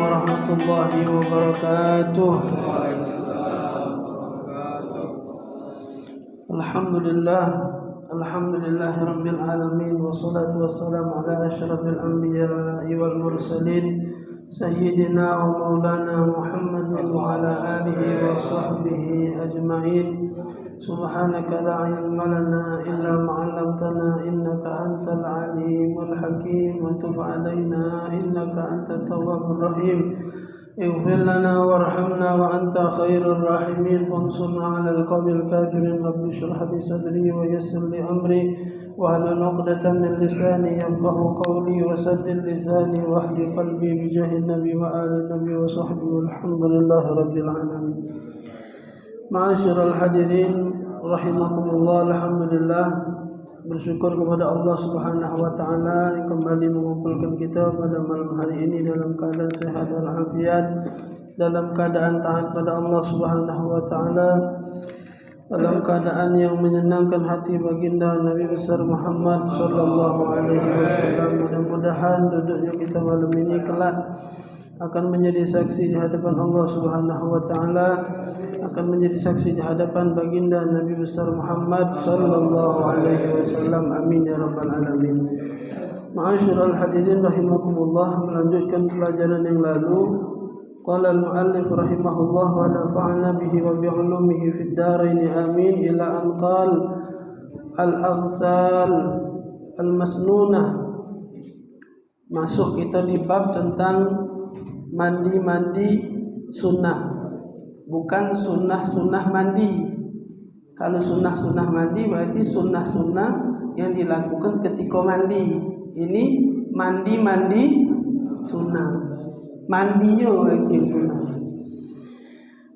warahmatullahi wabarakatuh. Alhamdulillahi rabbil alamin, wassalatu wassalamu ala asyrafil anbiya'i wal mursalin sayyidina wa maulana Muhammadin wa ala alihi wa sahbihi ajma'in. Subhanaka la ilma lana illa ma 'allamtana innaka antal alimul hakim wa tub 'alaina innaka antat tawwabur rahim. اغفر لنا وارحمنا وأنت خير الراحمين وانصرنا على القوم الكافرين. رب اشرح لي صدري ويسر لي أمري واحلل عقدة من لساني يفقهوا قولي وسدد لساني واهد قلبي بجاه النبي وآل النبي وصحبه والحمد لله رب العالمين. Ma'asyiral hadirin rahimakumullah, alhamdulillah, bersyukur kepada Allah Subhanahu wa taala yang kembali mengumpulkan kita pada malam hari ini dalam keadaan sehat walafiat, dalam keadaan taat pada Allah Subhanahu wa taala, dalam keadaan yang menyenangkan hati baginda Nabi besar Muhammad sallallahu alaihi wasallam. Mudah-mudahan duduknya kita malam ini kelak akan menjadi saksi di hadapan Allah Subhanahu wa taala, akan menjadi saksi di hadapan baginda Nabi besar Muhammad sallallahu alaihi wasallam. Amin ya rabbal alamin. Ma'asyiral hadirin rahimakumullah, melanjutkan pelajaran yang lalu. Qala al-muallif rahimahullah wa nafa'ana bihi wa bi 'ulumihi fid dharain amin, ila an qala al-aghsal al-masnunah. Masuk kita di bab tentang mandi sunnah, bukan sunnah mandi. Kalau sunnah mandi berarti sunnah yang dilakukan ketika mandi. Ini mandi sunnah. Mandinya berarti sunnah.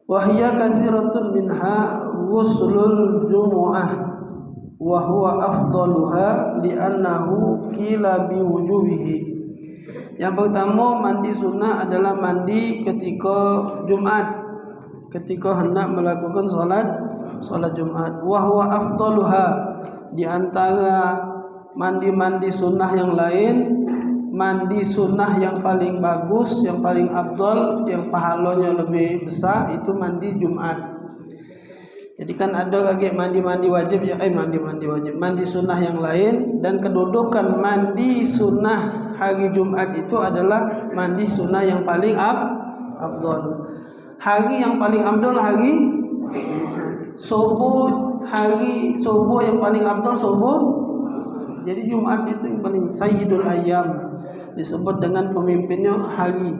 Wahya katsiratun minha ghuslul jumu'ah wa huwa afdaluha li'annahu qila bi wujubihi. Yang pertama, mandi sunnah adalah mandi ketika Jumat, ketika hendak melakukan solat Jumat. Wa huwa afdaluha, di antara mandi sunnah yang lain, mandi sunnah yang paling bagus, yang paling afdal, yang pahalanya lebih besar itu mandi Jumat. Jadi kan ada lagi mandi wajib ya, mandi wajib, mandi sunnah yang lain, dan kedudukan mandi sunnah hari Jumat itu adalah mandi sunnah yang paling afdal. Hari yang paling afdal hari subuh, hari subuh yang paling afdal subuh. Jadi Jumat itu yang paling sayyidul ayyam, disebut dengan pemimpinnya hari.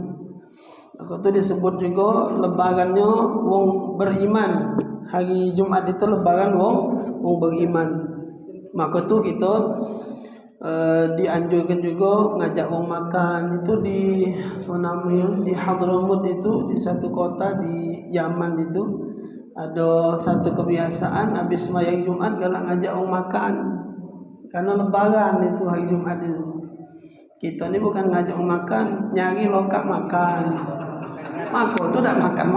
Itu disebut juga lebarannya wong beriman. Hari Jumat itu lebaran wong beriman. Maka tu kita dianjurkan juga ngajak wong makan. Itu di di Hadramut, itu di satu kota di Yaman, itu ada satu kebiasaan habis sembahyang Jumat galak ngajak wong makan. Karena lebaran itu hari Jumat itu. Kita ni bukan ngajak wong makan, nyari lokak makan. Maka tu dah makan,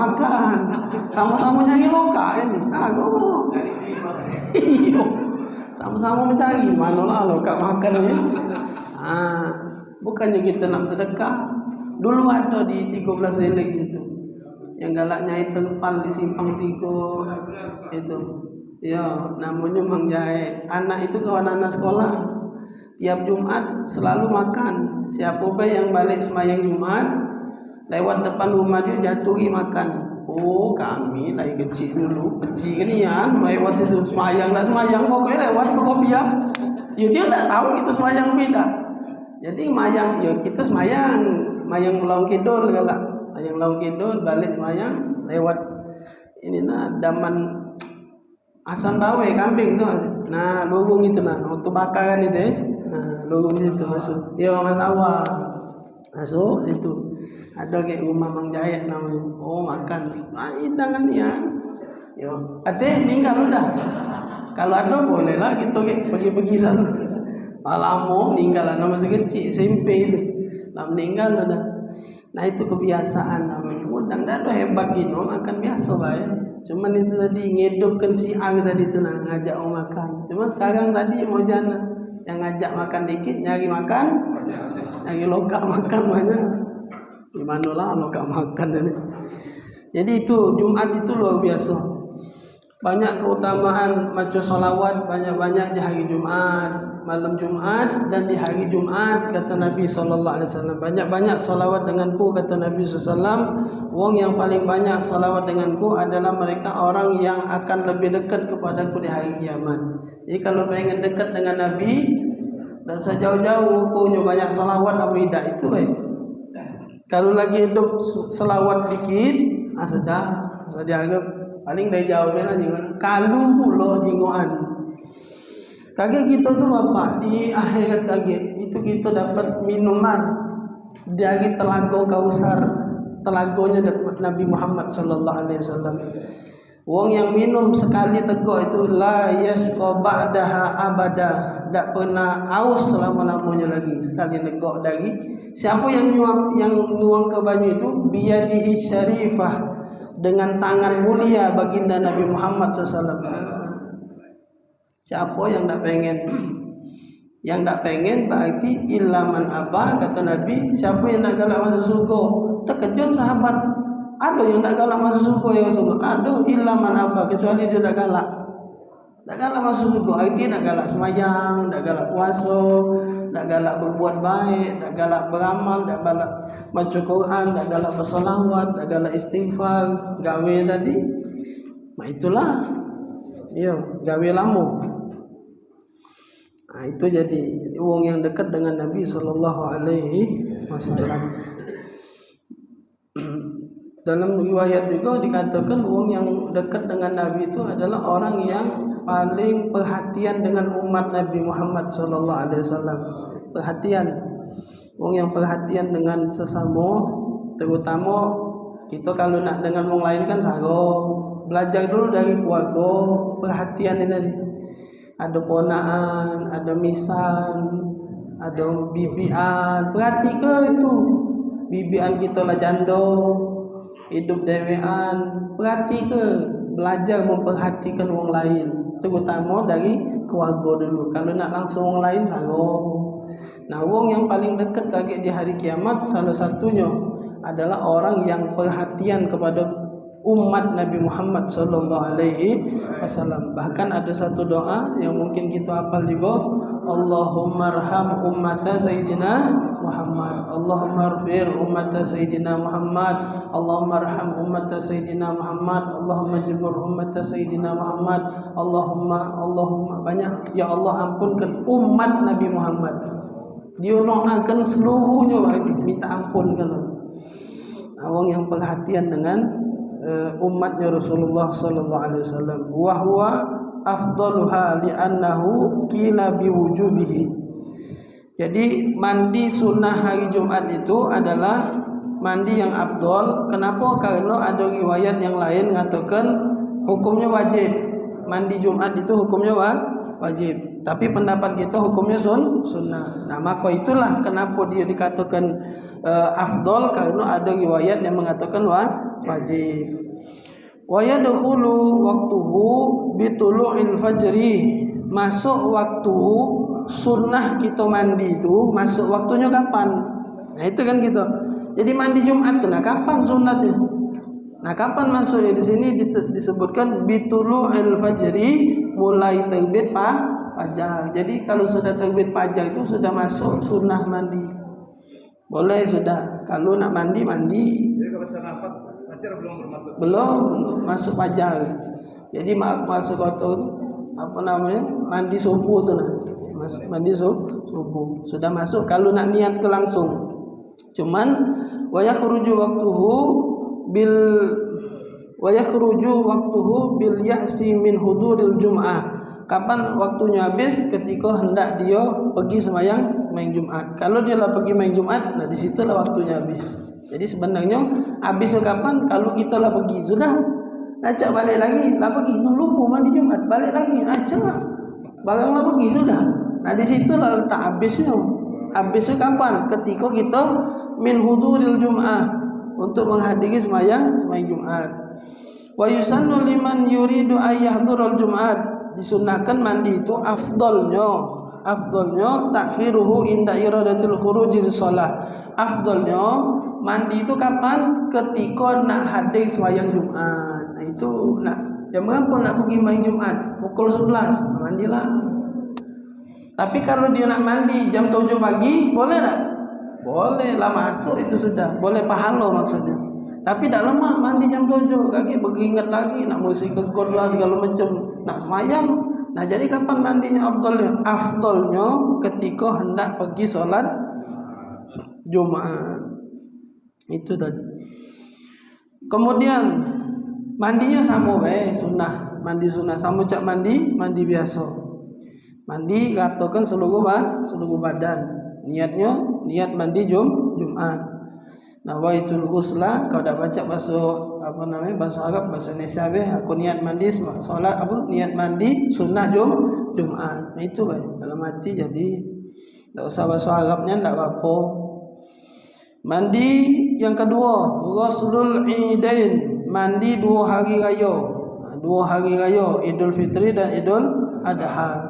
sama-sama nyari lokak ini, sama-sama mencari manalah lokak makan ni. Bukannya kita nak sedekah. Dulu ada di 13 Selik situ, yang galak nyai terpal di Simpang 3 itu. Ya, namanya Mang Jai. Anak itu kawan anak sekolah. Tiap Jumat selalu makan. Siapa bayi yang balik sembahyang Jumat, lewat depan rumah dia jatuhi makan. Oh, kami dari kecil dulu, kecil ginian, lewat situ sembahyang pokoknya lewat berkopiah. Ya dia tak tahu kita sembahyang beda. Jadi mayang, ya kita sembahyang Laung Kidul galak. Mayang Laung Kidul balik sembahyang lewat ini daman asan bawe kambing tu. Nah, lorong itu waktu bakaran itu lorong itu masuk. Ya Mas Awal. Masuk situ. Ada ke rumah Mang Jaya namanya. Oh, makan. Hidangan ya. Yo, ate tinggal udah. Kalau ada bolehlah kita pergi sana. Lama meninggal anak masih kecil, SMP itu. Lah meninggal udah. Nah, itu kebiasaan namanya. Udang dah hebat gitu, makan biasa bae. Cuman itu tadi ngedupkan si A tadi tu ngajak orang makan. Cuma sekarang tadi mau jana yang ngajak makan dikit, nyari lokak makan banyak. Gimana lah lo gak makan ini. Jadi itu Jumat itu luar biasa. Banyak keutamaan baca salawat banyak-banyak di hari Jumat, malam Jumat dan di hari Jumat kata Nabi SAW. Banyak-banyak salawat denganku kata Nabi SAW. Wong yang paling banyak salawat denganku adalah mereka orang yang akan lebih dekat kepadaku di hari kiamat. Jadi kalau pengen dekat dengan Nabi, dan sejauh-jauh ukurnya banyak salawat apa tidak itu baik. Kalau lagi hidup selawat dikit, sudah dianggap paling dari jauhnya lah jangan. Kalau pula jingoan. Kaget kita tu bapak di akhirat kaget itu kita dapat minuman dari telaga Kausar, telaganya dapat Nabi Muhammad sallallahu alaihi wasallam. Wong yang minum sekali tegak itu la yashqa ba'daha abada, tak pernah haus selama-lamanya lagi. Sekali tegak dari siapa yang nuang ke banyu itu biyadihi syarifah, dengan tangan mulia baginda Nabi Muhammad SAW. Siapa yang tak pengen? Yang tak pengen berarti ilaman apa kata Nabi, siapa yang nak galak masuk surga? Terkejut sahabat, ada yang tak galak masuk surga ya Rasulullah? Ada, ilaman apa, kecuali dia tak galak. Tak galak masuk surga, artinya tak galak semayang, tak galak puasa, tak galak berbuat baik, tak galak beramal, tak galak baca Quran, tak galak bersalawat, tak galak istighfar, gawe tadi. Nah itulah, ya gawe lama. Nah itu jadi wong yang dekat dengan Nabi SAW. Dalam riwayat juga dikatakan orang yang dekat dengan Nabi itu adalah orang yang paling perhatian dengan umat Nabi Muhammad SAW. Perhatian, orang yang perhatian dengan sesama, terutama kita kalau nak dengan orang lain kan belajar dulu dari keluarga, perhatian ini tadi. Ada ponaan, ada misan, ada bibian, perhati ke itu. Bibian kita lah janda, hidup dewean, perhati ke, belajar memperhatikan orang lain, terutama dari keluarga dulu. Kalau nak langsung orang lain Nah, orang yang paling dekat kaget di hari kiamat salah satunya adalah orang yang perhatian kepada umat Nabi Muhammad SAW. Bahkan ada satu doa yang mungkin kita hafal juga, Allahumma arham ummata Sayyidina Muhammad, Allahumma arfir ummata Sayyidina Muhammad, Allahumma arham ummata Sayyidina Muhammad, Allahumma jibur ummata Sayyidina Muhammad, Allahumma banyak, ya Allah ampunkan umat Nabi Muhammad. Dia doakan seluruhnya minta ampun kalau orang yang perhatian dengan umatnya Rasulullah sallallahu alaihi wasallam. Wa huwa afdaluha li'annahu qila biwujubihi. Jadi mandi sunnah hari Jumat itu adalah mandi yang afdal. Kenapa? Karena ada riwayat yang lain mengatakan hukumnya wajib. Mandi Jumat itu hukumnya wajib. Tapi pendapat kita hukumnya sunnah. Nah, maka itulah kenapa dia dikatakan afdal, karena ada riwayat yang mengatakan wajib. Wa yadkhulu waqtuhu bitulu'il fajri. Masuk waktu sunnah kita mandi itu masuk waktunya kapan? Nah, itu kan gitu. Jadi mandi Jumat itu nah kapan sunatnya? Nah, kapan masuknya? Di sini disebutkan bitulu'il fajri, mulai terbit fajar. Jadi kalau sudah terbit fajar itu sudah masuk sunnah mandi. Boleh sudah. Kalau nak mandi. Jadi kalau sudah fajar belum masuk fajar. Jadi masuk waktu mandi subuh tu nah. Mandi subuh. Sudah masuk kalau nak niat ke langsung. Cuman wa yakhruju waqtuhu bil ya'si min huduril jum'ah. Kapan waktunya habis? Ketika hendak dia pergi sembahyang main Jumat. Kalau dia lah pergi main Jumat, nah di situlah waktunya habis. Jadi sebenarnya habis kapan? Kalau kita lah pergi, sudah acak balik lagi, lah pergi, lupa mandi Jumat, balik lagi, acak barang lah pergi sudah. Nah di situlah letak habisnya. Habisnya kapan? Ketika kita min huduril Jum'ah, untuk menghadiri sembahyang Jumat. Wa yusannu liman yuridu ayyahdurul Jum'at. Disunahkan mandi itu afdalnya takhiruhu inda iradatil khuruji lis shalah. Afdalnya mandi itu kapan? Ketika nak hadir sembahyang Jumat. Nah itu nak jam berapa nak pergi main Jumat? Pukul 11. Mandilah. Tapi kalau dia nak mandi jam 7 pagi, boleh tak? Boleh lah, masuk itu sudah. Boleh pahala maksudnya. Tapi tak lama mandi jam 7, kaki beringat lagi nak mesti kekor lah segala macam, nak sembahyang. Nah, jadi kapan mandinya afdalnya? Afdalnya ketika hendak pergi solat Jumat. Itu tadi. Kemudian mandinya sama sunnah. Mandi sunnah sama cak mandi biasa. Mandi katakan seluruh badan. Niat mandi Jumat. Nawaitul ghusla, kau dah baca bahasa Arab, bahasa Indonesia aku niat mandi solat niat mandi sunnah Jumat. Nah, itu dalam hati, jadi tak usah bahasa Arabnya tak apa-apa. Mandi yang kedua, ghuslul idain, mandi 2 hari raya. 2 hari raya, Idul Fitri dan Idul Adha.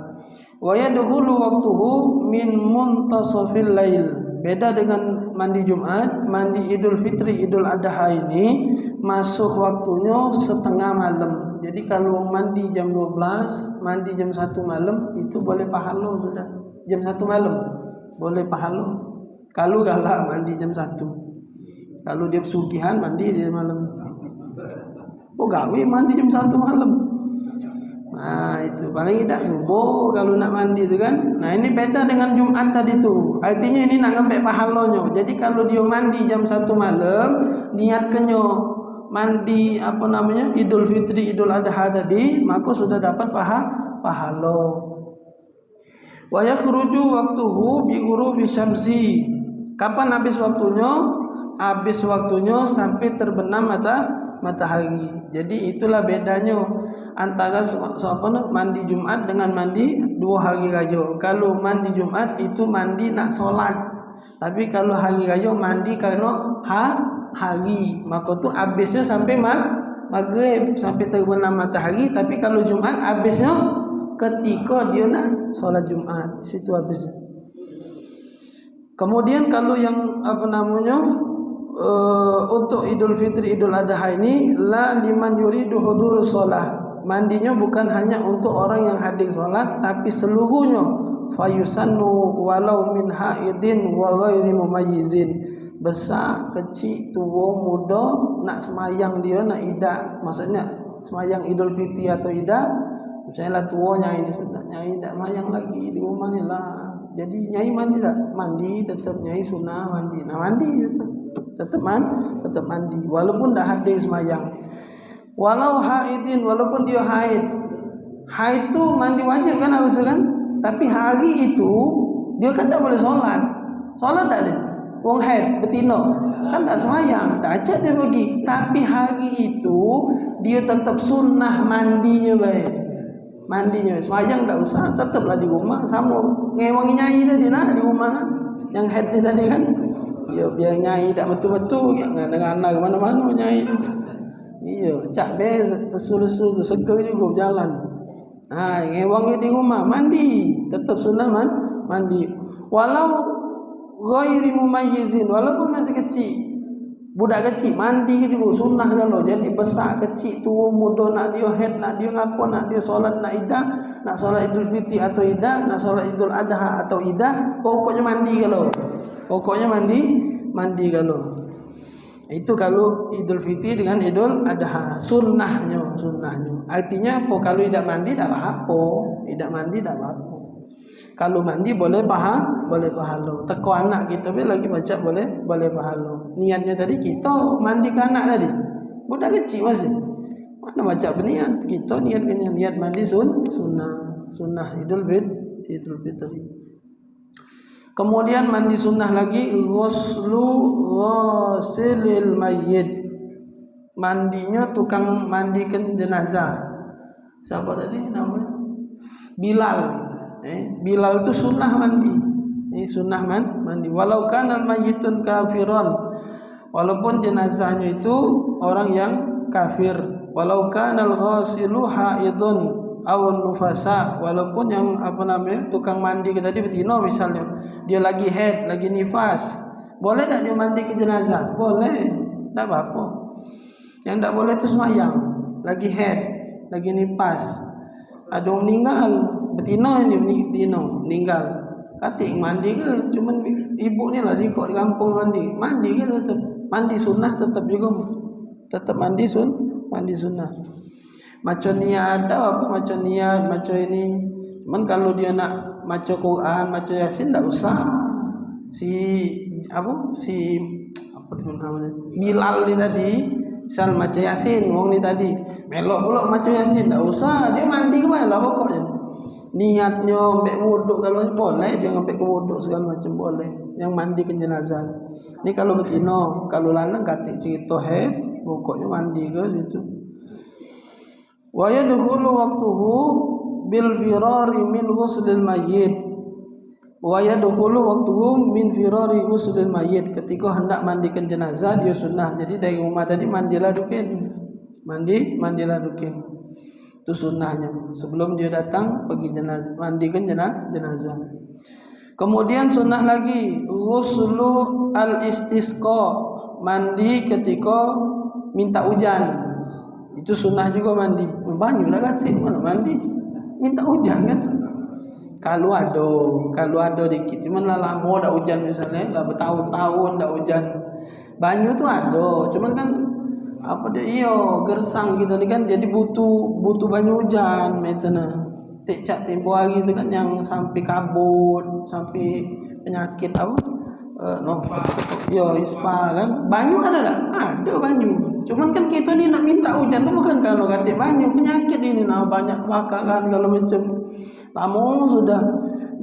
Wa yadkhulu waqtuhu min muntasafil lail. Beda dengan mandi Jumat, mandi Idul Fitri, Idul Adha ini masuk waktunya setengah malam. Jadi kalau mandi jam 12, mandi jam 1 malam itu boleh pahala sudah. Jam 1 malam boleh pahala. Kalau galak mandi jam 1. Kalau dia pesugihan mandi di malam. Oh gawe mandi jam 1 malam. Nah itu paling tidak subuh kalau nak mandi itu kan. Nah ini beda dengan Jumat tadi tu. Artinya ini nak ngambil pahalanya. Jadi kalau dia mandi jam 1 malam, niatkannya mandi Idul Fitri, Idul Adha tadi, maka sudah dapat pahala. Wa yakhruju waqtuhu bi ghurubi syamsi. Kapan habis waktunya? Habis waktunya sampai terbenam matahari. Jadi itulah bedanya antara mandi Jumat dengan mandi 2 hari raya. Kalau mandi Jumat itu mandi nak solat. Tapi kalau hari raya mandi kerana hari. Maka tu habisnya sampai maghrib, sampai terbenam matahari. Tapi kalau Jumat habisnya ketika dia nak solat Jumat, situ habisnya. Kemudian kalau yang untuk Idul Fitri, Idul Adha ini la liman yuridu hudur shalah. Mandinya bukan hanya untuk orang yang hadir salat, tapi seluruhnya. Fayusannu walau min haidin wa ghairi mumayyizin. Besar, kecil, tua, muda, nak semayang dia nak idah. Maksudnya semayang Idul Fitri atau idah. Misalnya tua nyai ni sudah nyai tak mayang lagi di rumah ni lah. Jadi nyai mandi tak? Mandi tetap nyai sunnah mandi. Nah mandi tetap mandi walaupun dah hadir semayang. Walau haidin, walaupun dia haid. Haid tu mandi wajib kan harus kan? Tapi hari itu dia kan tak boleh solat. Solat tak ada. Wong haid betina kan tak semayang, tak ajak dia pergi. Tapi hari itu dia tetap sunnah mandinya mandinya. Semayang tak usah, tetaplah di rumah sama ngewangi nyai tadi di rumah kan. Yang haid ni tadi kan. Ya biar nyai tak betul-betul ngana-ngana ke mana-mana nyai. Iya, cak lesu-lesu tu seger juga berjalan. Ngewang di rumah mandi, tetap sunnah mandi. Walau ghairi mumayyizin, walaupun masih kecil. Budak kecil mandi juga sunnah kalau. Jadi besar kecil tua muda nak dia haid, nak dia ngapo, nak dia solat, nak idah, nak solat Idul Fitri atau idah, nak solat Idul Adha atau idah, pokoknya mandi kalau. Pokoknya mandi kalau. Itu kalau Idul Fitri dengan Idul Adha, sunnahnya. Artinya kalau tidak mandi tak apa, tidak mandi tak apa. Kalau mandi boleh pahala. Teko anak kita lagi baca boleh pahala. Niatnya tadi kita mandi ke anak tadi. Budak kecil masih. Mana baca berniat? Kita niat mandi sunnah Idul Fitri. Kemudian mandi sunnah lagi ghuslu ghasilil mayyit. Mandinya tukang mandikan jenazah. Siapa tadi namanya? Bilal. Bilal itu sunnah mandi. Sunnah mandi. Walau kana al-mayyitun kafiran. Walaupun jenazahnya itu orang yang kafir. Walau kana al-ghasilu haidun aw nufasa, walaupun yang tukang mandi kita tadi betina misalnya dia lagi haid, lagi nifas, Boleh tak dia mandi ke jenazah? Boleh, tak apa-apa. Yang tak boleh tu semayang, lagi head, lagi nipas. Ada orang meninggal, betina ini meninggal. Katik mandi ke? Cuman ibu ni lah sikok di kampung mandi. Mandi ke tetap? Mandi sunnah tetap juga. Tetap mandi sunnah. Macam niat apa macam niat macam ini. Cuman kalau dia nak baca Quran, baca Yasin tak usah. Apa namanya? Bilal ni tadi, misal baca Yasin, wong ni tadi melok pula baca Yasin, tak usah. Dia mandi ke mana lah pokoknya. Niatnya ambil wuduk kalau boleh, dia ambil ke wuduk segala macam boleh. Yang mandi ke jenazah. Ni kalau betina, kalau lanang katik cerita pokoknya mandi ke situ. Wa yadkhulu waqtuhu bil firari min ghuslil mayyit. Wa yadkhulu waqtuhu min firari ghuslil mayyit. Ketika hendak mandikan jenazah dia sunnah. Jadi dari rumah tadi mandilah dukin. Mandilah dukin. Itu sunnahnya. Sebelum dia datang pergi jenazah, mandikan jenazah. Kemudian sunnah lagi ghuslu al-istisqa, mandi ketika minta hujan. Itu sunnah juga mandi. Banyak dah kata mana mandi. Minta hujan kan. Kalau ada dikit. Cuman lah lama dah hujan misalnya. Lah bertahun-tahun dah hujan. Banyak tu ada. Cuman kan apa dia gersang gitu ni kan. Jadi butuh banyak hujan macam mana. Cak tempoh hari tu kan yang sampai kabut, sampai penyakit apa? Ispa kan. Banyak ada tak? Ada banyak. Cuman kan kita ni nak minta hujan tu bukan kalau kata banyak penyakit ini nak banyak kebakaran kalau macam lama sudah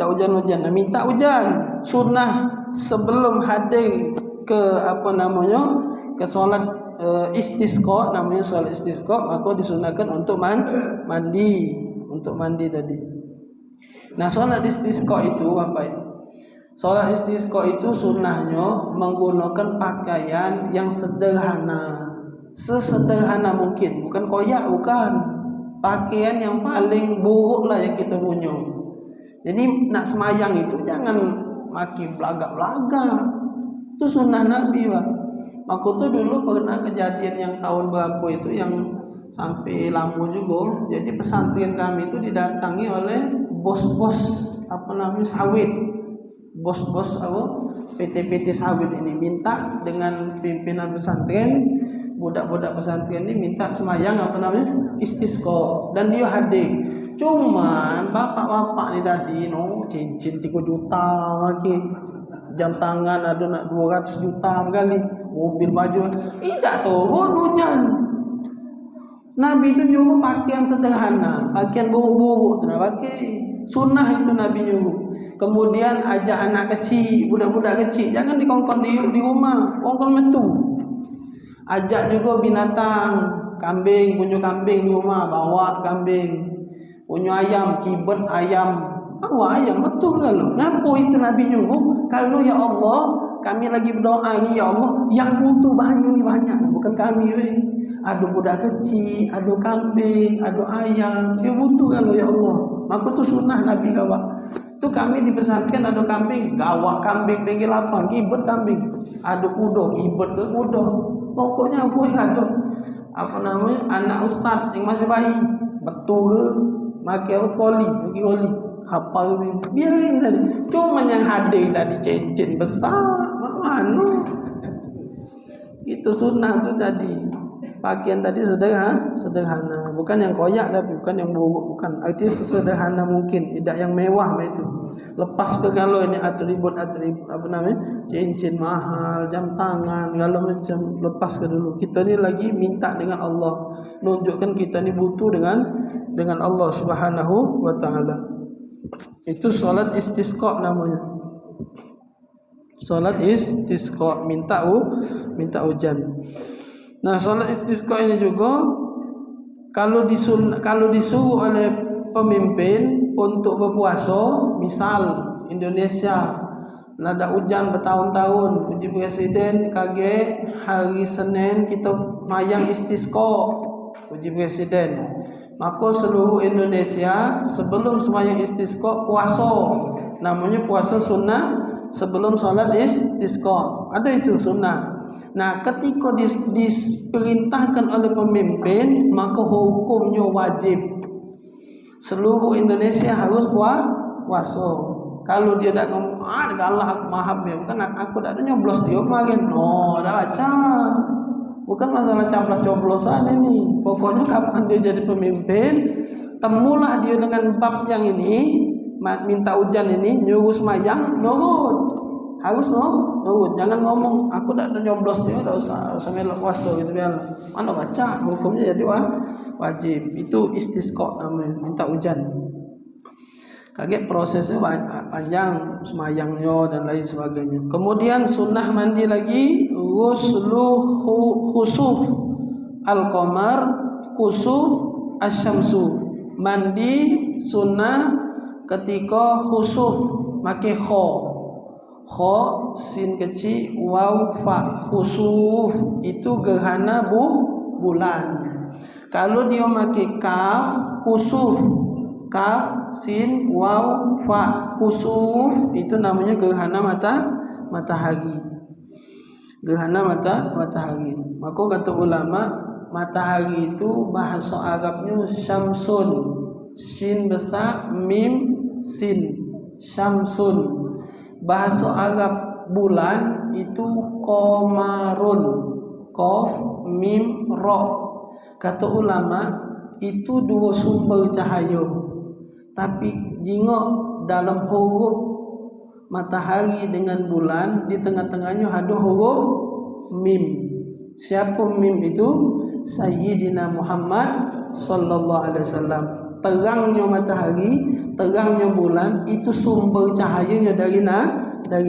dah hujan-hujan nak minta hujan. Sunnah sebelum hadir ke ke solat istisqa, namanya solat istisqa, maka disunahkan untuk mandi tadi. Nah, solat istisqa itu apa ya? Solat istisqa itu sunnahnya menggunakan pakaian yang sederhana. Sesederhana mungkin, bukan koyak, bukan pakaian yang paling buruk lah yang kita punya. Jadi nak semayang itu jangan makin belagak-belagak. Itu sunnah Nabi lah. Aku tuh dulu pernah kejadian yang tahun berapa itu yang sampai lama juga. Jadi pesantren kami itu didatangi oleh bos-bos sawit. Bos-bos PT sawit ini minta dengan pimpinan pesantren, budak-budak pesantren ini minta semayang istisqa, dan dia hadir. Cuman bapak-bapak ni tadi cincin 3 juta lagi, jam tangan ada nak 200 juta kali, mobil baju tidak turun hujan. Nabi itu nyuruh pakaian sederhana, pakaian buruk-buruk tu nak pakai. Sunnah itu Nabi nyuruh. Kemudian ajak anak kecil, budak-budak kecil, jangan dikongkon di rumah, kongkon metu. Ajak juga binatang, kambing, punya kambing di rumah, bawa kambing. Punya ayam, kibet ayam, bawa ayam, betul kalau. Ngapo itu Nabi nyuruh? Kalau ya Allah, kami lagi berdoa ni, ya Allah, yang butuh banyak ni banyak, bukan kami weh. Ada budak kecil, ada kambing, ada ayam, dia butuh kalau ya Allah. Maka tu sunnah Nabi gawak. Tu kami di pesantren ada kambing, gawak kambing pinggir lapang, kibet kambing. Ada kuda, kibet ke kuda. Pokoknya apa yang ada. Anak ustaz yang masih bayi, betul ke? Makai koli, bagi koli. Kapal biarin tadi. Cuma yang hadir tadi cincin besar, mana? Itu sunnah tu tadi. Pakaian tadi sederhana, bukan yang koyak tapi bukan yang buruk, bukan. Artinya sesederhana mungkin, tidak yang mewah itu. Lepas ke kalau ini atribut cincin mahal, jam tangan, kalau macam lepas ke dulu. Kita ni lagi minta dengan Allah, nunjukkan kita ni butuh dengan Allah Subhanahu wa taala. Itu solat istisqa namanya. Solat istisqa, minta hujan. Nah, solat istisqa ini juga kalau disuruh oleh pemimpin untuk berpuasa, misal Indonesia ada hujan bertahun-tahun, uji presiden kaget hari Senin kita mayang istisqa, uji presiden. Maka seluruh Indonesia sebelum semayang istisqa puasa, namanya puasa sunnah sebelum sholat istisqa. Ada itu sunnah. Nah, ketika diperintahkan oleh pemimpin, maka hukumnya wajib. Seluruh Indonesia harus puasa. Kalau dia tak ngomong, galak mahab ya, bukan aku tak ada nyoblos dia kemarin. No, dah baca. Bukan masalah coblos-coblosan ini. Pokoknya kapan dia jadi pemimpin, temulah dia dengan bab yang ini, minta hujan ini, nyuruh semayang, nurut. Harus nurut. Jangan ngomong aku tak ada nyoblos dia, tak usah melok puasa gitu biar. Mana baca hukumnya jadi wajib. Itu istisqa namanya, minta hujan. Kaget prosesnya panjang, semayangnya dan lain sebagainya. Kemudian sunnah mandi lagi, ghuslu khusuf al-qamar, kusuf asyamsu. Mandi sunnah ketika khusuf, make kho sin kecil waw fa, khusuf itu gerhana bulan. Kalau dia make kaf, kusuf, kaf sin waw fa, kusuf itu namanya gerhana matahari. Gerhana matahari. Maka kata ulama, matahari itu bahasa Arabnya syamsun, shin besar, mim sin, syamsun. Bahasa Arab bulan itu qamarun, qaf mim ra. Kata ulama itu dua sumber cahaya. Tapi jingok dalam huruf matahari dengan bulan, di tengah-tengahnya ada huruf mim. Siapa mim itu? Sayyidina Muhammad sallallahu alaihi wasallam. Terangnya matahari, terangnya bulan itu sumber cahayanya dari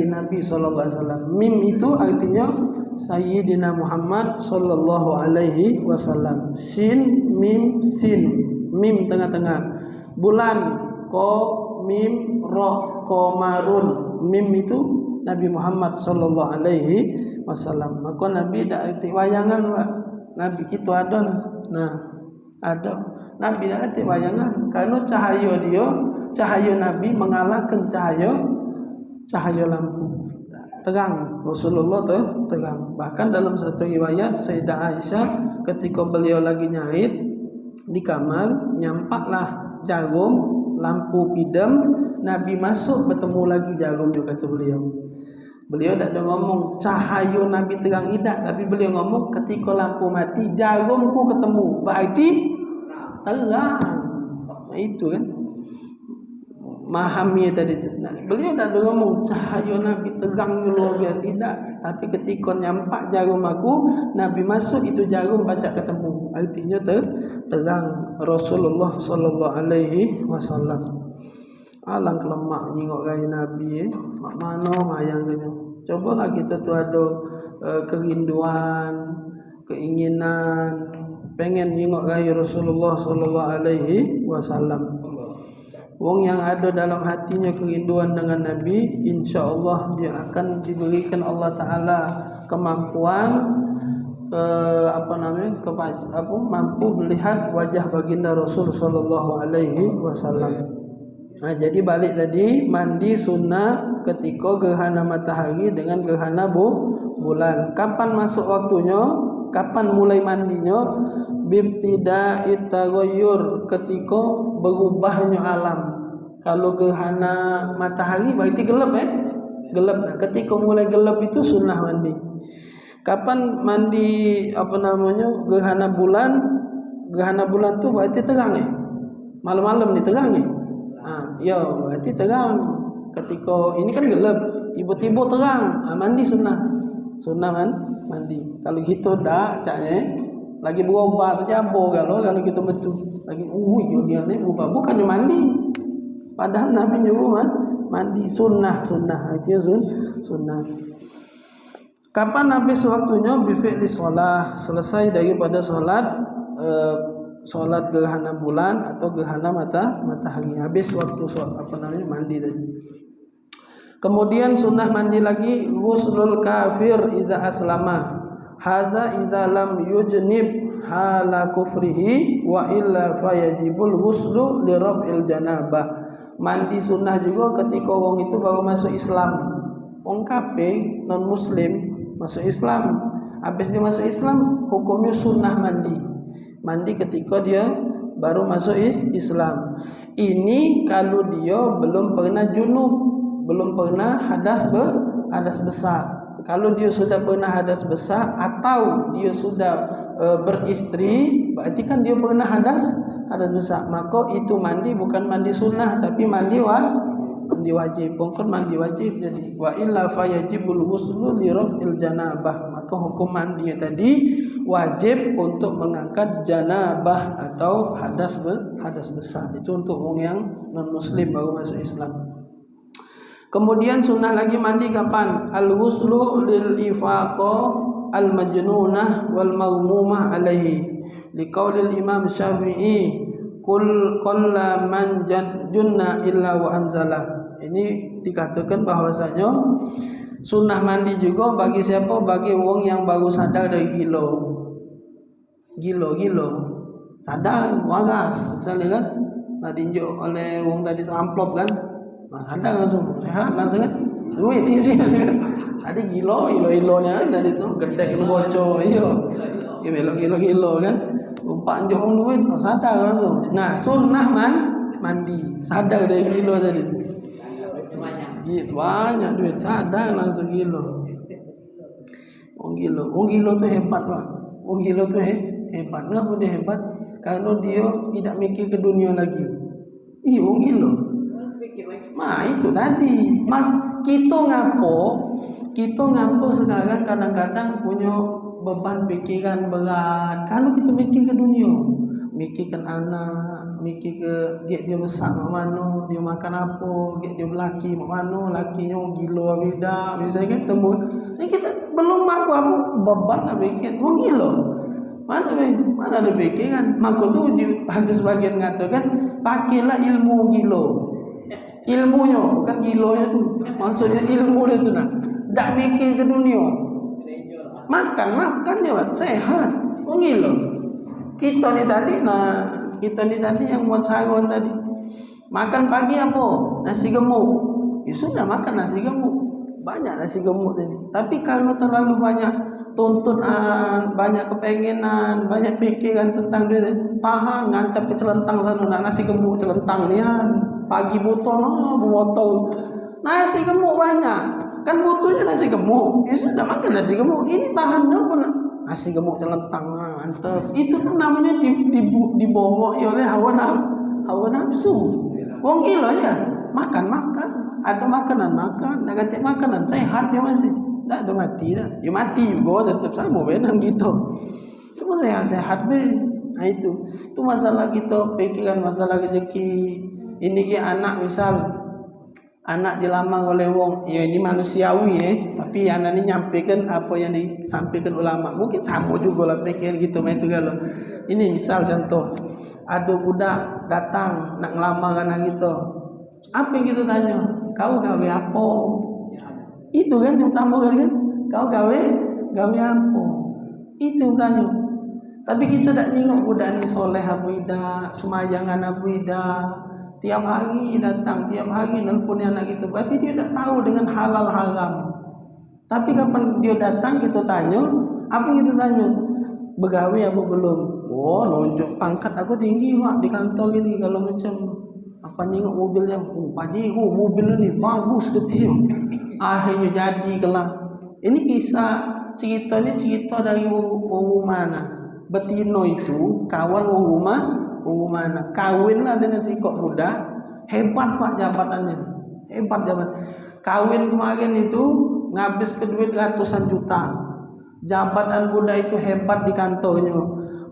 Nabi sallallahu alaihi wasallam. Mim itu artinya Sayyidina Muhammad sallallahu alaihi wasallam. Sin mim sin, mim tengah-tengah. Bulan ko mim ro, qamarun. Mim itu Nabi Muhammad sallallahu alaihi wasallam. Maka Nabi dak arti wayangan, Pak. Nabi kita ada nah. Ada. Nabi dak arti wayangan. Karena cahaya dia, cahaya Nabi mengalahkan cahaya lampu. Terang Rasulullah terang. Bahkan dalam satu riwayat Sayyidah Aisyah ketika beliau lagi nyait di kamar, nyampaklah jarum lampu pidam, Nabi masuk bertemu lagi jarum juga, kata beliau. Beliau tak ada ngomong cahaya Nabi terang tidak, tapi beliau ngomong ketika lampu mati jarumku ketemu, berarti terang. Nah, itu kan memahami tadi itu. Nah, beliau tak ada ngomong cahaya Nabi terang luar biasa, tidak, tapi ketika nyampak jarum aku, Nabi masuk, itu jarum baca ketemu, artinya terang. Rasulullah sallallahu alaihi wasallam. Alang kelemak nyingok gaya Nabi mak mano mayang kanya. Cobalah kita tu ada kerinduan, keinginan, pengen nyingok gaya Rasulullah sallallahu alaihi wasallam. Wong yang ada dalam hatinya kerinduan dengan Nabi, insya-Allah dia akan diberikan Allah Taala kemampuan mampu melihat wajah baginda Rasul sallallahu alaihi wasallam. Nah, jadi balik tadi, mandi sunnah ketika gerhana matahari dengan gerhana bulan. Kapan masuk waktunya? Kapan mulai mandinya? Bibtida'it taghayyur, ketika berubahnya alam. Kalau gerhana matahari berarti gelap gelap. Nah, ketika mulai gelap itu sunnah mandi. Kapan mandi gerhana bulan? Gerhana bulan tu berarti terang malam-malam ni terang ya berarti terang. Ketika ini kan gelap, tiba-tiba terang, mandi sunnah mandi. Kalau gitu dah caknya lagi berubah tu jabo kalau kita betul lagi dia ni berubah, bukannya mandi. Padahal Nabi nyuruh mandi sunnah artinya sunnah. Kapan habis waktunya? Bifi'li shalah, selesai daripada solat gerhana bulan atau gerhana matahari. Habis waktu mandi tadi. Kemudian sunnah mandi lagi, ghuslul kafir idza aslama. Hadza idza lam yujnib hala kufrihi wa illa fayajibul ghuslu li rabbil janabah. Mandi sunnah juga ketika wong itu baru masuk Islam. Wong kafir non muslim masuk Islam. Habis dia masuk Islam, hukumnya sunnah mandi. Mandi ketika dia baru masuk Islam. Ini kalau dia belum pernah junub, belum pernah hadas besar. Kalau dia sudah pernah hadas besar atau dia sudah beristri, berarti kan dia pernah hadas besar. Maka itu mandi bukan mandi sunnah tapi mandi wajib. Bukan mandi wajib. Jadi wa illa fayajibul ghuslu li raf'il janabah. Maka hukum mandi tadi wajib untuk mengangkat janabah atau hadas besar. Itu untuk orang yang non muslim baru masuk Islam. Kemudian sunnah lagi mandi kapan? Al-ghuslu lil ifaqa al-majnunah wal maghmumah alaihi. Liqaulil Imam Syafi'i, qalla man junna illa wa anzala. Ini dikatakan bahwasanya sunnah mandi juga bagi siapa? Bagi wong yang baru sadar dari gilo. Sadar waras. Misalnya kan diinjak oleh wong tadi tu amplop kan. Sadar langsung sehat langsung kan duit isi kan ada gilo-gilonya tadi tu gedek lu bocor iya gilo kan umpak jauh duit sadar langsung. Nah sunnah mandi sadar dari gilo tadi tu banyak duit sadar langsung gilo. Wong gilo tu hebat Pak. Wong gilo tu hebat. Kenapa dia hebat? Kalau dia tidak mikir ke dunia lagi. Wong gilo. Nah itu tadi. Kita ngapo sekarang kadang-kadang punya beban pikiran berat. Kalau kita mikir ke dunia, mikirkan anak, mikir ke dia besar mana, dia makan apa, dia berlaki mana, lakinya gila beda, misalnya temu. Ini kita belum mampu apa beban nak mikir, gila. Mana ada pikiran? Maka tu ada sebagian mengatakan pakailah ilmu gila. Ilmunya bukan gilonya tu. Maksudnya ilmu dia tu nak. Tak mikir ke dunia. Makan je Pak. Sehat. Gila. Kita ni tadi yang buat sahur tadi. Makan pagi apa? Nasi gemuk. Ya sudah makan nasi gemuk. Banyak nasi gemuk tadi. Tapi kalau terlalu banyak tuntutan, banyak kepengenan, banyak pikiran tentang dia, tahan ngancap ke celentang sana nak nasi gemuk celentang nian. Pagi botol botol nasi gemuk banyak kan butuhnya nasi gemuk. Ya sudah makan nasi gemuk. Ini tahan apa nak nasi gemuk celentang mantap. Itu kan namanya dibawa oleh hawa nafsu. Wong gila aja makan ada makanan makan nak ganti makanan sehat dia masih tak ada mati dah. Ya mati juga tetap sama benar gitu. Cuma sehat be. Nah itu masalah kita pikiran masalah rezeki. Ini ke anak misal anak dilamar oleh wong, ya ini manusiawi tapi anak ini nyampaikan apa yang disampaikan ulama. Mungkin sama juga lah pikiran gitu itu kalau. Ini misal contoh, ada budak datang nak ngelamar anak gitu. Apa yang kita tanya? Kau gawe apa? Itu kan yang utama kan? Kau gawe apa? Itu yang tanya. Tapi kita tak tengok budak ni soleh apa tidak, semayangan apa tidak. Tiap hari datang, tiap hari nelpon anak kita. Berarti dia tak tahu dengan halal haram. Tapi kapan dia datang kita tanya, apa yang kita tanya? Begawe apa belum? Oh, nunjuk pangkat aku tinggi Mak di kantor ini. Kalau macam apa tengok mobilnya, Pakcik, mobil ni bagus kecil. Akhirnya jadi kelah. Ini cerita dari wong mana? Betino itu kawan wong rumah mana kawinlah dengan si kok budak hebat Pak jabatannya kawin kemarin itu ngabis ke duit ratusan juta. Jabatan budak itu hebat di kantornya,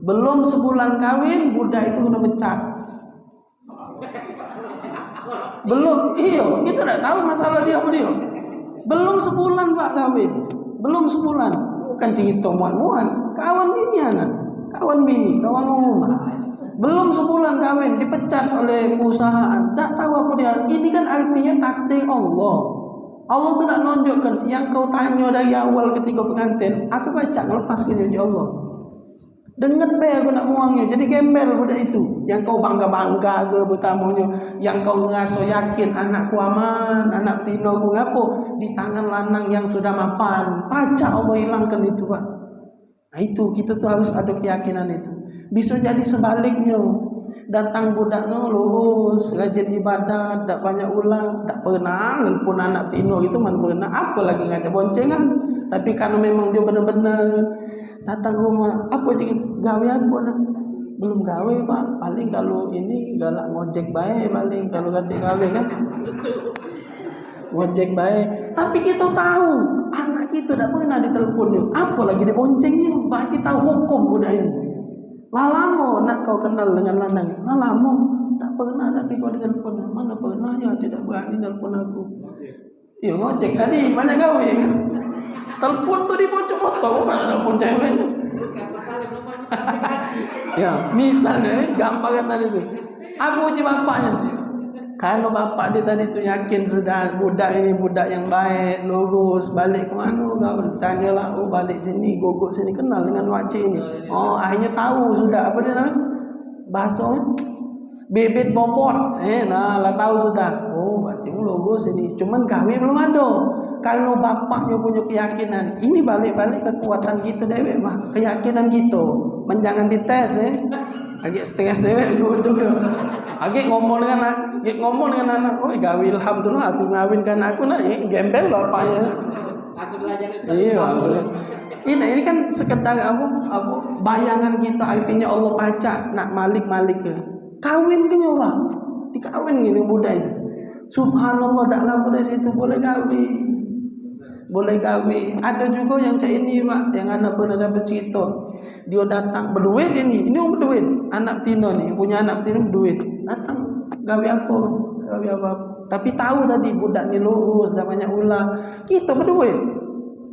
belum sebulan kawin budak itu kena pecat. Belum kita tak tahu masalah dia apa dia. Belum sebulan Pak kawin, belum sebulan. Bukan cerita muan-muan, kawan ini anak, kawan bini, kawan rumah. Belum sebulan kawin dipecat oleh perusahaan. Tak tahu apa dia. Ini kan artinya takdir Allah. Allah tu nak nunjukkan yang kau tanya dari awal ketika pengantin, aku baca lepas ke janji Allah. Denget be aku nak muangnya. Jadi gembel budak itu. Yang kau bangga-bangga ke bertamunya, yang kau ngerasa yakin anakku aman, anak tino ku ngapo di tangan lanang yang sudah mapan. Pacak Allah hilangkan itu, Pak. Nah itu kita tuh harus ada keyakinan itu. Bisa jadi sebaliknya. Datang budak no lurus, rajin ibadat, tak banyak ulang, tak pernah pun anak tino itu man pernah apa lagi ngajak boncengan. Tapi karena memang dia benar-benar datang rumah, apa sih gawe apa nak? Belum gawe Pak, paling kalau ini galak ngojek baik, paling kalau kata gawe kan ngojek baik. Tapi kita tahu anak kita tak pernah ditelepon, apa lagi diboncengnya, berarti tahu hukum budak ini. Lalamo nak kau kenal dengan lanang, lalamo tak pernah, tapi kau ditelepon, mana pernah ya tidak berani telepon aku. Ya ngojek tadi banyak gawe kan. Telepon tuh di pojok motor, bukan ada pun cewek. Ya, misalnya gambaran tadi itu. Apa uji bapaknya? Kalau bapak dia tadi tu yakin sudah budak ini budak yang baik, lurus, balik ke mana kau? Tanyalah, oh balik sini, gogok sini, kenal dengan wakcik ini. Oh, akhirnya tahu sudah apa dia namanya? Bahasa bebet bobot. Nah, lah tahu sudah. Oh, berarti lurus ini. Cuman kawin belum ada. Kalau bapaknya punya keyakinan, ini balik-balik kekuatan kita dewek mah, keyakinan kita. Menjangan dites agak stres dewek ujung-ujungnya. Agak ngomong dengan anak, oh gawe alhamdulillah aku ngawinkan aku nak gembel bapaknya. Aku belajar iya. Ini kan sekedar apa bayangan kita, artinya Allah pacak nak malik-malik ke. Kawin ke nyoba. Dikawin gini budak itu. Subhanallah dak lama dari situ boleh kawin. Boleh gawe. Ada juga yang cak ini Pak, yang anak pernah dapat cerita. Dia datang berduit ini orang berduit. Anak tino nih, punya anak tino berduit. Datang gawe apa? Gawe apa? Tapi tahu tadi budak ni lurus, dah banyak ulah. Kita berduit.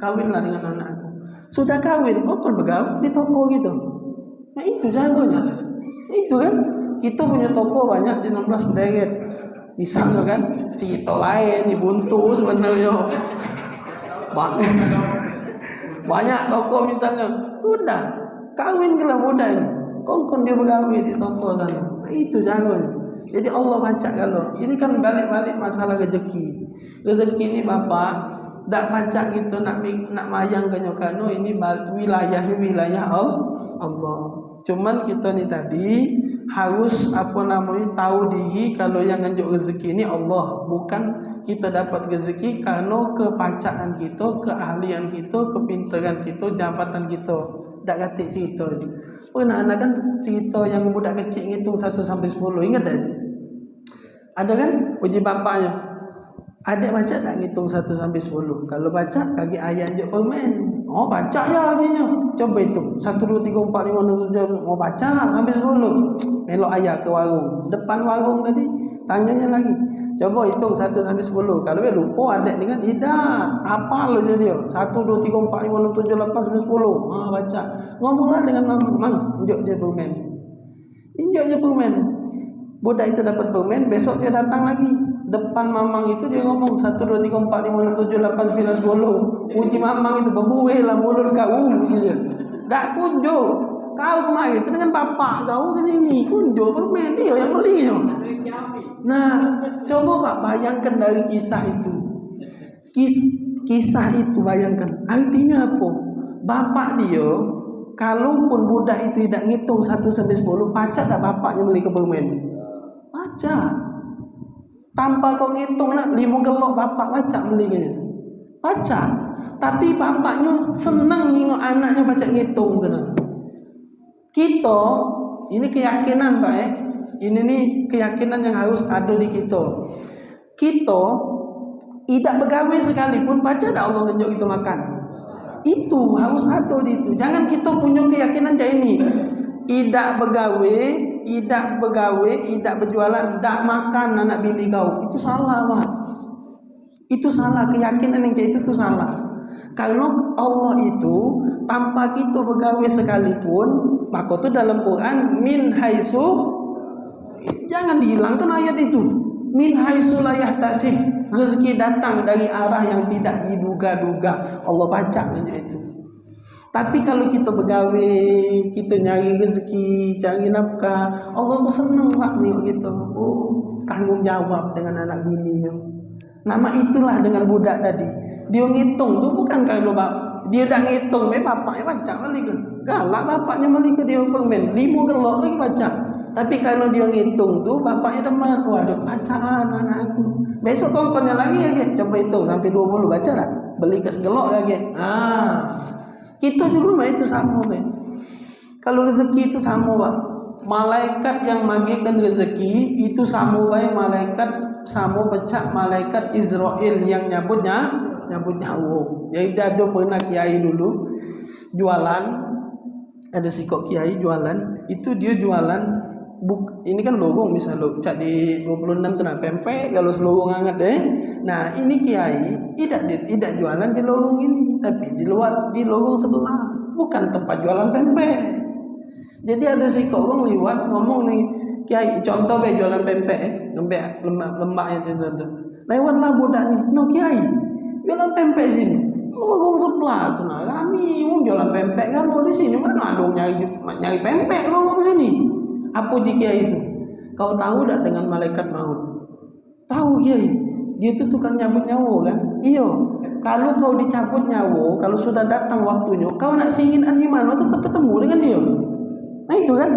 Kawinlah dengan anakku. Sudah kawin, kok kon bergawe di toko gitu. Nah itu jagonya. Itu kan kita punya toko banyak di 16 berderet. Misalnya kan cerita lain di buntu sebenarnya. Banyak toko misalnya sudah kawin kelah budak ini kongkong dia bergawe di toko sana. Nah, itu jagonya. Jadi Allah baca kalau ini kan balik-balik masalah rezeki ini bapak tak baca gitu nak mayang ke nyokano ini wilayah Allah. Cuman kita ni tadi harus tahu diri kalau yang nganjuk rezeki ini Allah, bukan kita dapat rezeki karena kepacaan kita, keahlian kita, kepintaran kita, jabatan kita. Tak kata cerita ni. Pernah anak kan cerita yang budak kecil ngitung 1 sampai 10, ingat tak? Ada kan uji bapaknya. Adik baca tak ngitung 1 sampai 10? Kalau baca kaki ayah je permen. Oh baca ya ujinya. Coba hitung 1 2 3 4 5 6 7. Oh baca sampai 10. Melok ayah ke warung. Depan warung tadi tanyanya lagi. Coba hitung 1 sampai 10. Kalau dia lupa adik dengan tidak. Apa lo jadi? 1 2 3 4 5 6 7 8 9 10. Ah baca. Ngomonglah dengan mang, injak dia permen. Injak dia permen. Budak itu dapat permen, besok dia datang lagi. Depan mamang itu dia ngomong 1 2 3 4 5 6 7 8 9 10. Uji mamang itu berbuih lah mulut kau gitu dia. Tak kunjung. Kau kemarin itu dengan bapak kau ke sini kunjung permen dia yang beli. Nah, coba Pak bayangkan dari kisah itu. Kisah itu bayangkan. Artinya apa? Bapak dia kalaupun budak itu tidak ngitung 1 sampai 10, pacak tak bapaknya beli ke permen? Pacak. Tanpa kau ngitung nak 5 gelok bapak pacak beli ke? Pacak. Tapi bapaknya senang tengok anaknya pacak ngitung tu nah. Kita ini keyakinan Pak Ini nih keyakinan yang harus ada di kita. Kita tidak begawe sekalipun baca dah Allah tunjuk itu makan. Itu harus ada di itu. Jangan kita punya keyakinan macam ini. Tidak begawe, tidak berjualan, tidak makan anak bini kau. Itu salah, Pak. Itu salah, keyakinan yang kayak itu salah. Kalau Allah itu tanpa kita begawe sekalipun, maka itu dalam Quran min haitsu, jangan dihilangkan ayat itu. Min haitsu la yahtasib, rezeki datang dari arah yang tidak diduga-duga. Allah baca aja itu. Tapi kalau kita begawe, kita nyari rezeki, cari nafkah, Allah tu senang Pak tengok kita. Oh, tanggung jawab dengan anak bininya. Nama itulah dengan budak tadi. Dia ngitung tu bukan kalau dia dah ngitung, bapaknya baca balik ke. Galak bapaknya balik ke dia permen. 5 gelok lagi baca. Tapi kalau dia ngitung tu bapaknya demat. Waduh, bacaan anak aku. Besok kongkonnya lagi ya, coba hitung sampai 20 baca tak? Beli ke segelok lagi. Kita juga itu sama, kalau rezeki itu sama, Pak. Malaikat yang magikan rezeki itu sama baik malaikat sama pecah malaikat Israel yang nyabut nyawa. Jadi ada pernah kiai dulu jualan, ada sikok kiai jualan, itu dia jualan ini kan lorong misal cak di 26 tu nak pempek kalau lorong hangat Nah, ini kiai tidak jualan di lorong ini, tapi di lorong sebelah, bukan tempat jualan pempek. Jadi ada sikok orang lewat ngomong nih, kiai contoh jualan pempek lemak yang tu. Lewatlah budak ni, no kiai, jualan pempek sini. Lorong sebelah tu nak kami jualan pempek kan di sini mana ada nyari pempek lorong sini. Apa jika itu? Kau tahu tak dengan malaikat maut? Tahu kiai. Dia tu tukang nyabut nyawa kan? Iya. Kalau kau dicabut nyawa, kalau sudah datang waktunya, kau nak singin di mana tetap ketemu dengan dia. Nah itu kan?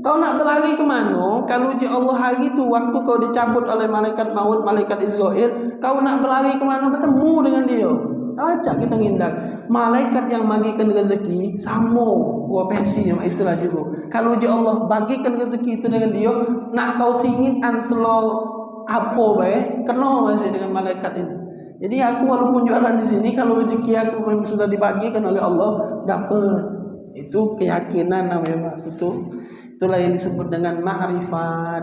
Kau nak berlari ke mana? Kalau di Allah hari tu waktu kau dicabut oleh malaikat maut, malaikat Israel, kau nak berlari ke mana bertemu dengan dia. Baca kita ngindak. Malaikat yang bagikan rezeki sama profesinya itulah juga. Kalau je Allah bagikan rezeki itu dengan dia, nak kau singin selo apa baik, kena masih dengan malaikat ini. Jadi aku walaupun jualan di sini, kalau rezeki aku memang sudah dibagikan oleh Allah, dapat. Itu keyakinan namanya Pak. Itulah yang disebut dengan ma'rifat.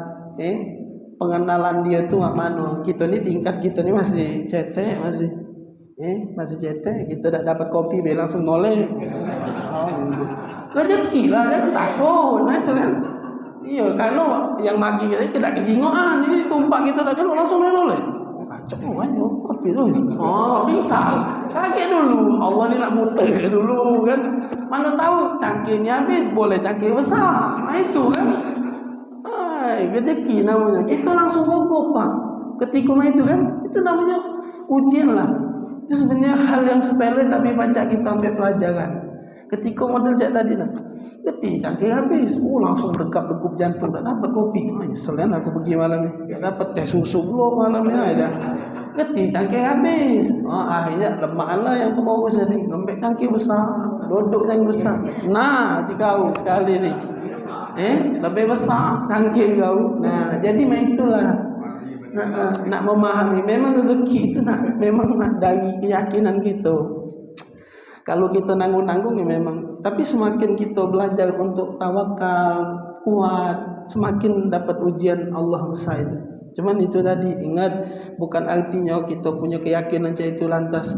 Pengenalan dia tu mak mana. Kita ni tingkat kita ni masih cetek masih cetek, kita dah dapat kopi langsung noleh. Rezeki lah, jangan takut. Nah itu kan. Iya, kalau yang magi kita tak kejingoan, ini tumpak kita dah kan langsung noleh. Kacau kan, kopi tu. Pingsan. Kaget dulu. Allah ni nak muter dulu kan. Mana tahu cangkirnya habis, boleh cangkir besar. Nah itu kan. Rezeki namanya. Kita langsung gugup Pak. Ketika itu kan, itu namanya ujian lah. Itu sebenarnya hal yang sepele tapi baca kita ambil pelajaran. Ketika model cak tadi nak, ketik cangkir habis, langsung degup jantung, tak dapat kopi. Selain aku pergi malam ni, tak dapat teh susu pula malam ni. Dah ketik cangkir habis. Akhirnya lemak lah yang pengurus tadi, ambil cangkir besar, duduk cangkir besar. Nah, kau sekali ni, lebih besar cangkir kau. Nah, jadi itulah. Nak memahami memang rezeki itu memang dari keyakinan kita. Kalau kita nanggung-nanggung ya memang, tapi semakin kita belajar untuk tawakal kuat, semakin dapat ujian Allah besar itu. Cuman itu tadi, ingat bukan artinya kita punya keyakinan itu lantas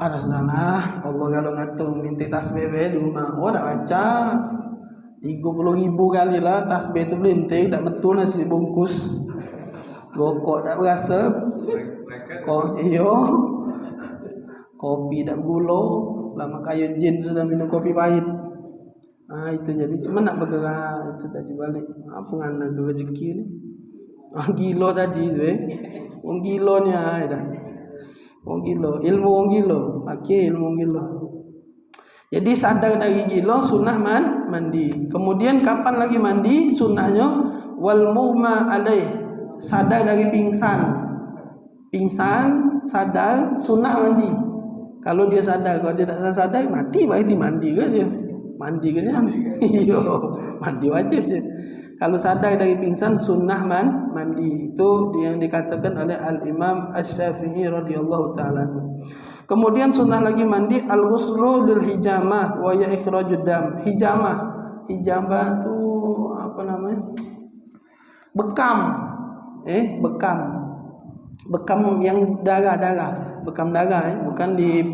sudahlah Allah kalau ngatur minta tasbih di rumah, dah baca 30.000 kali lah tasbih itu belinting, tak betul nasi bungkus. Gokok tak berasa, kopi tak gula, lama kaya jin sudah minum kopi pahit. Itu jadi cuma nak bergerak itu tadi balik. Apa ngana ke rezeki ni? Gila tadi tu gila ni dah. Gila, ilmu gila. Pakai ilmu gila. Jadi sadar dari gila sunnah mandi. Kemudian kapan lagi mandi? Sunnahnya wal mughma alaih. Sadar dari pingsan, sadar, sunnah mandi. Kalau dia sadar, kalau dia tak sadar, mati berarti mandi ke dia? Mandi ke dia? Iya, mandi wajib dia. Kalau sadar dari pingsan, sunnah mandi. Itu yang dikatakan oleh Al-Imam Asy-Syafi'i radhiyallahu ta'ala. Kemudian sunnah lagi mandi al-ghuslu bil hijamah wa ya ikhrajud dam. Hijamah tu apa namanya? Bekam. Bekam yang darah, bekam darah, bukan di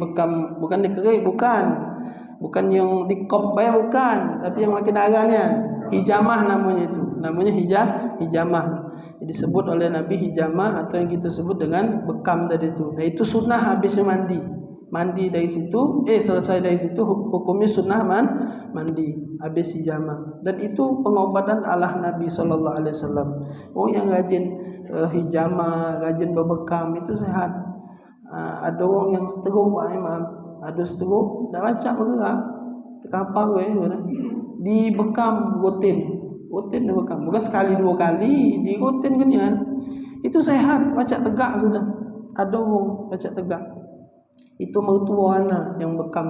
kerik, bukan yang di kop bukan, tapi yang makin darah ni hijamah namanya itu, namanya hijamah. Disebut oleh Nabi hijamah atau yang kita sebut dengan bekam tadi itu. Nah itu sunnah habisnya mandi. Mandi dari situ, selesai dari situ hukumnya sunnah mandi habis hijamah. Dan itu pengobatan ala Nabi SAW. Oh, yang rajin hijamah, rajin berbekam itu sehat. Ada orang yang seteruk Pak Imam, ada seteruk dah macam bergerak terkapar di bekam rutin dia bekam, bukan sekali dua kali, di rutin ginian. Itu sehat, pacak tegak sudah. Ada orang pacak tegak. Itu mertua anak yang bekam,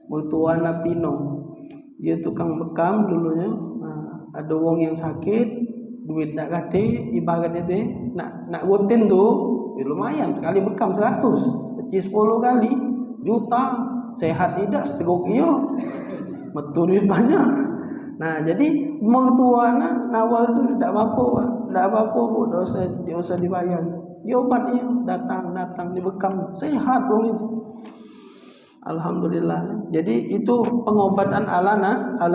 mertua anak Tino. Dia tukang bekam dulunya. Ada orang yang sakit, duit nak kate, ibaratnya tu nak rutin tu, lumayan sekali bekam 100, kecil 10 kali, juta. Sehat tidak, stroke iyo, betul duit banyak. Nah, jadi mertua anak nawal tu tak apa-apa pun, dia usah dibayar. Dia obat dia datang dibekam, sehat dong itu. Alhamdulillah. Jadi itu pengobatan ala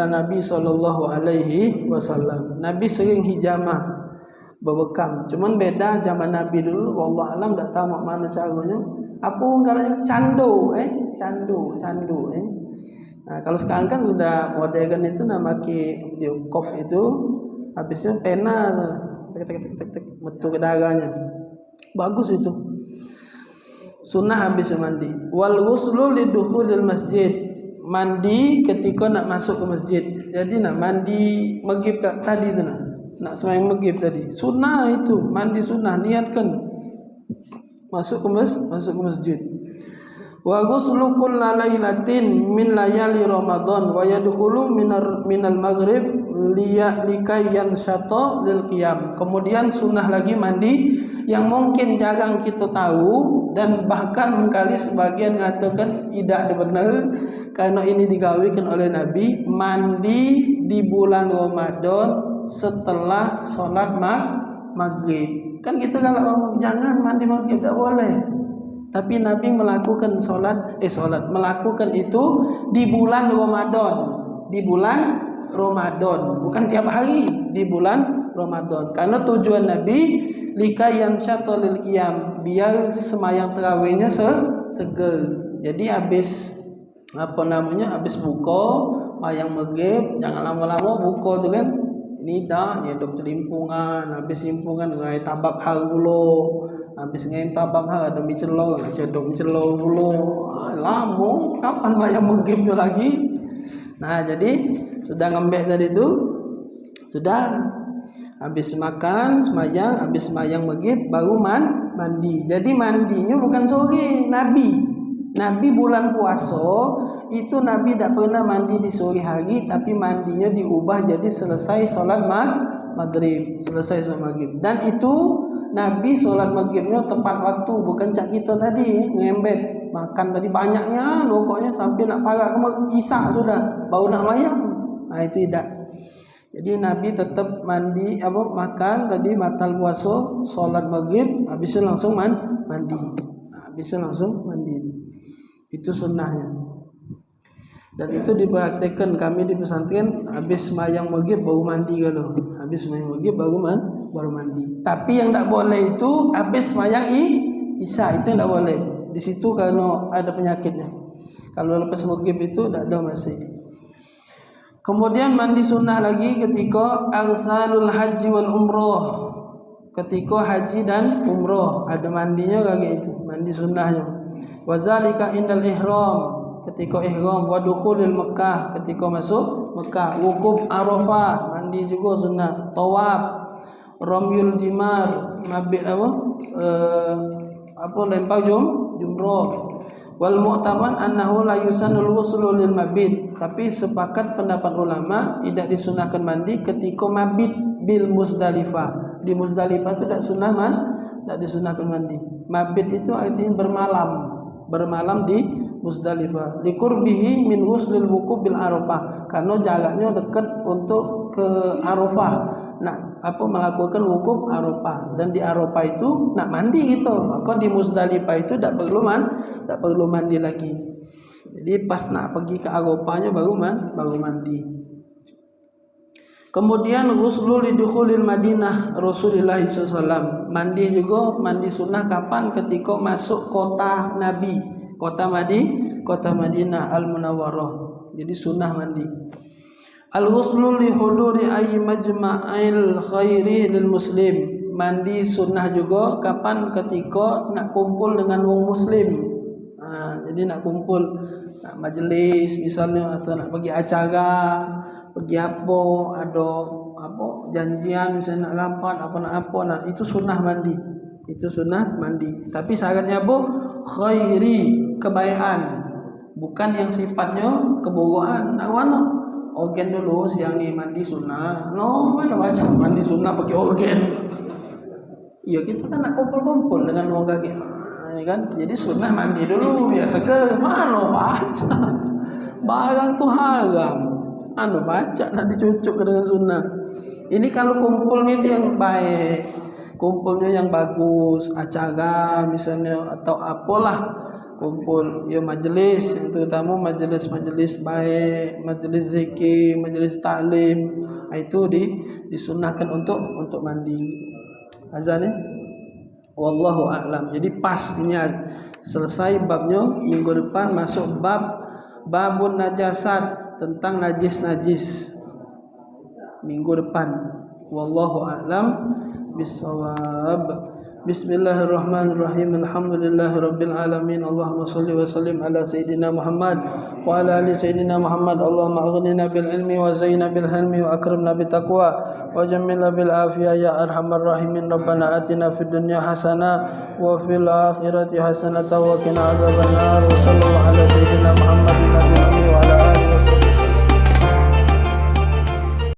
Nabi SAW. Nabi sering hijamah berbekam. Cuman beda zaman Nabi dulu, wallah alam tak tahu mak mana caranya. Apa orang candu. Nah, kalau sekarang kan sudah modern itu nama di kop itu, habisnya pena tek betul ke darahnya. Bagus itu. Sunnah habis mandi. Wal ghuslu lidukhulil masjid. Mandi ketika nak masuk ke masjid. Jadi nak mandi maghrib tadi tu nak sembahyang maghrib tadi. Sunnah itu, mandi sunnah, niatkan masuk ke masjid. Wa ghuslu kulla lailatin min layali Ramadan wa yadkhulu minal maghrib likay yanshata lil qiyam. Kemudian sunnah lagi mandi yang mungkin jarang kita tahu dan bahkan mengkali sebagian mengatakan tidak benar karena ini digawikan oleh Nabi, mandi di bulan Ramadan setelah sholat maghrib. Kan kita kalau ngomong jangan mandi maghrib, tak boleh. Tapi Nabi melakukan melakukan itu di bulan Ramadan, bukan tiap hari, di bulan Ramadan. Karena tujuan Nabi likayan syatolil qiyam, biar semayang tarawihnya seger. Jadi habis habis buka mayang maghrib, jangan lama-lama buka tu kan. Ini dah ya dok celimpungan, habis limpungan ngai tabak hal dulu. Habis ngai tabak hal ada micelo, cedok micelo dulu. Lama kapan mayang maghribnya lagi? Nah, jadi sudah ngembek tadi itu, sudah habis makan semayang, habis semayang maghrib baru mandi. Jadi mandinya bukan sore. Nabi bulan puasa itu Nabi tak pernah mandi di sore hari, tapi mandinya diubah jadi selesai sholat maghrib, dan itu Nabi sholat maghribnya tepat waktu, bukan cak kita tadi ngembet makan tadi banyaknya pokoknya sampai nak parak isya sudah baru nak mayang. Nah, itu tidak. Jadi Nabi tetap mandi makan tadi batal puasa, sholat maghrib, habisnya langsung mandi. Habisnya langsung mandi. Itu sunnahnya. Dan itu dipraktekkan kami di pesantren, habis sembahyang maghrib baru mandi kalau. Habis sembahyang maghrib baru mandi. Tapi yang tak boleh itu habis sembahyang isya, itu tidak boleh. Di situ karena ada penyakitnya. Kalau lepas maghrib itu tak ada masih. Kemudian mandi sunnah lagi ketika arsalul haji wal umroh. Ketika haji dan umroh ada mandinya lagi itu, mandi sunnahnya. Wazalika indal ihram, ketika ihram, wa dukhulil Mekah, ketika masuk Mekah, wukuf Arafah, mandi juga sunnah, tawaf, ramyul jimar, mabit lempar jumrah. Wal mu'taman annahu la yusanul ghuslu lil mabit, tapi sepakat pendapat ulama tidak disunahkan mandi ketika mabit bil Muzdalifah. Di Muzdalifah itu tidak sunnah tidak disunahkan mandi. Mabit itu artinya bermalam di Muzdalifah. Liqurbihi min ghuslil wukuf bil Arafah, karena jaraknya dekat untuk ke Arafah. Melakukan wukuf Arafah, dan di Arafah itu nak mandi gitu. Maka di Muzdalifah itu tak perlu mandi lagi. Jadi pas nak pergi ke Arafahnya baru mandi. Kemudian ghuslu lidukhulil Madinah Rasulullah SAW. Mandi juga, mandi sunnah kapan? Ketika masuk kota Nabi. kota Madinah Al-Munawwarah. Jadi sunnah mandi. Al-ghuslu li huduri ayyi majma'il khairi lil muslim. Mandi sunnah juga kapan? Ketika nak kumpul dengan wong muslim. Jadi nak kumpul, nak majlis misalnya, atau nak pergi acara, pergi apa, ada apa janjian misalnya nak rapat apa, nah itu sunnah mandi. Itu sunnah mandi. Tapi syaratnya apa? Khairi, kebaikan. Bukan yang sifatnya kebogohan. Nak mana? Organ dulu siang ni mandi sunnah. No, mana baca mandi sunnah pakai organ. Ya kita kan nak kumpul-kumpul dengan orang kaki, ya kan? Jadi sunnah mandi dulu biasa ke mana baca. Barang tu haram. Baca nak dicucuk dengan sunnah. Ini kalau kumpulnya itu yang baik, kumpulnya yang bagus, acara misalnya atau apalah kumpul, ya majelis, yang terutama majelis baik, majelis zikir, majelis taklim, itu disunnahkan untuk mandi. Azan ya. Wallahu a'lam. Jadi pas ini selesai babnya, minggu depan masuk babun najasat, tentang najis. Minggu depan. Wallahu a'lam bissawab. Bismillahirrahmanirrahim. Alhamdulillahirabbil alamin. Allahumma shalli wa sallim ala sayidina Muhammad wa ala ali sayidina Muhammad. Allahumma aghnina bil ilmi wa zayyina bil hilmi wa akrimna bit taqwa wa jammilna bil afiyah ya arhamar rahimin. Rabbana atina fid dunya hasanah wa fil akhirati hasanah wa qina adzabannar. Wa sallallahu ala sayidina Muhammad